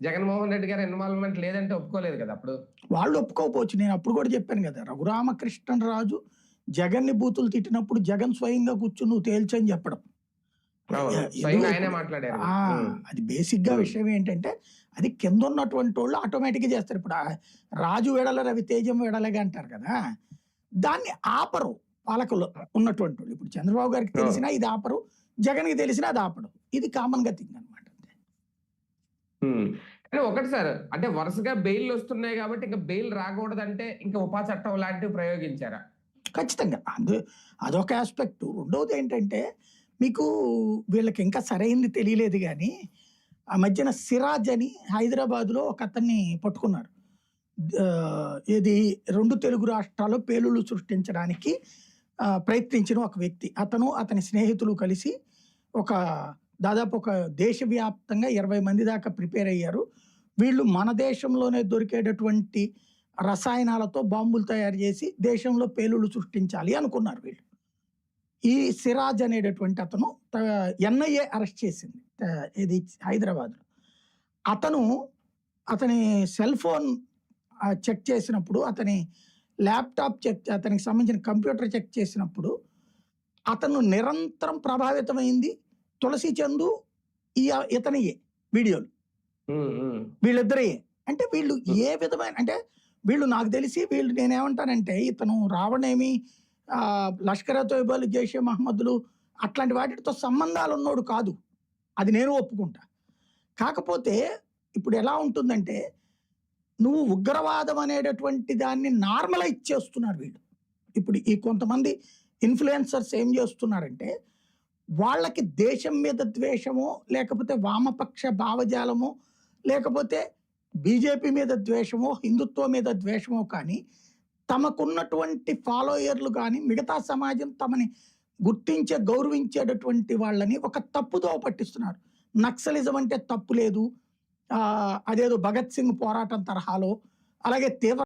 జగన్మోహన్ రెడ్డి గారి ఇన్వాల్వ్‌మెంట్ లేదంటే ఒప్పుకోలేదు కదా అప్పుడు. వాళ్ళు ఒప్పుకోకపోవచ్చు. నేను అప్పుడు కూడా చెప్పాను కదా! రఘురామకృష్ణరాజు జగన్‌ని బూతులు తిట్టినప్పుడు జగన్ స్వయంగా కూర్చొని నువ్వు తేల్చని చెప్పడం. అవును. స్వయంగా ఆయనే మాట్లాడారు. ఆ! అది బేసిక్‌గా హ్మ్. విషయం ఏంటంటే, అది కిందున్నటువంటోళ్ళు ఆటోమేటిక్‌గా చేస్తారు. ఇప్పుడు రాజు వెడల రవి తేజం వెడలగా అంటారు కదా! దాన్ని ఆపరు పాలకులు ఉన్నటువంటోళ్ళు. ఇప్పుడు చంద్రబాబు గారికి అవును. తెలిసినా ఇది ఆపరు. జగన్‌కి తెలిసినా అది ఆపడు. ఇది కామన్‌గా థింగ్ అనమాట. హ్మ్. కానీ ఒకటి సార్, అంటే వరుసగా బెయిల్‌లొస్తున్నాయి గాబట్టి, ఇంక బెయిల్ రాకూడదంటే, ఇంక ఉపా చట్టం లాంటివి ప్రయోగించారా? ఖచ్చితంగా. అదొక యాస్పెక్టు. రెండోదేంటంటే, మీకు వీళ్ళకి ఇంకా సరైంది తెలియలేదు గానీ, ఆ మధ్యన సిరాజ్ అని హైదరాబాద్‌లో ఒకతన్ని పట్టుకున్నారు. ఏది 2 తెలుగు రాష్ట్రాల్లో పేలుళ్లు సృష్టించడానికి ప్రయత్నించిన ఒక వ్యక్తి. అతను, అతని స్నేహితులు కలిసి ఒక దాదాపు ఒక దేశవ్యాప్తంగా 20 మంది దాకా ప్రిపేర్ అయ్యారు. వీళ్ళు మన దేశంలోనే దొరికేటటువంటి రసాయనాలతో బాంబులు తయారు చేసి దేశంలో పేలుళ్లు సృష్టించాలి అనుకున్నారు వీళ్ళు. ఈ సిరాజ్ అనేటటువంటి అతను ఎన్ఐఏ అరెస్ట్ చేసింది. ఇది హైదరాబాద్‌లో. అతను అతని సెల్ ఫోన్ చెక్ చేసినప్పుడు, అతని ల్యాప్‌టాప్ అతనికి సంబంధించిన కంప్యూటర్ చెక్ చేసినప్పుడు, అతను నిరంతరం ప్రభావితమైంది తులసి చందు ఇతనియే వీడియోలు. హ్మ్. హ్మ్. వీళ్ళిద్దరియే. అంటే వీళ్ళు ఏ విధమైన అంటే వీళ్ళు నాకు తెలిసి వీళ్ళు నేనేమంటానంటే ఇతను రావణేమి లష్కర్ తోయిబాలు, జైషే మహమ్మద్‌లు అట్లాంటి వాటితో సంబంధాలున్నోడు కాదు. అది నేను ఒప్పుకుంటా. కాకపోతే ఇప్పుడు ఎలా ఉంటుందంటే నువ్వు ఉగ్రవాదం అనేటటువంటి దాన్ని నార్మలైజ్ చేస్తున్నారు వీళ్ళు. ఇప్పుడు ఈ కొంతమంది ఇన్‌ఫ్లుయెన్సర్స్ ఏం చేస్తున్నారంటే, వాళ్ళకి దేశం మీద ద్వేషమో, లేకపోతే వామపక్ష భావజాలమో, లేకపోతే బీజేపీ మీద ద్వేషమో, హిందుత్వం మీద ద్వేషమో కానీ, తమకున్నటువంటి ఫాలోయర్‌లు గాని, మిగతా సమాజం తమని గుర్తించే, గౌరవించేటటువంటి వాళ్ళని ఒక తప్పుదోవ పట్టిస్తున్నారు. నక్సలిజం అంటే తప్పు లేదు. అదేదో భగత్ సింగ్ పోరాటం తరహాలో, అలాగే తీవ్ర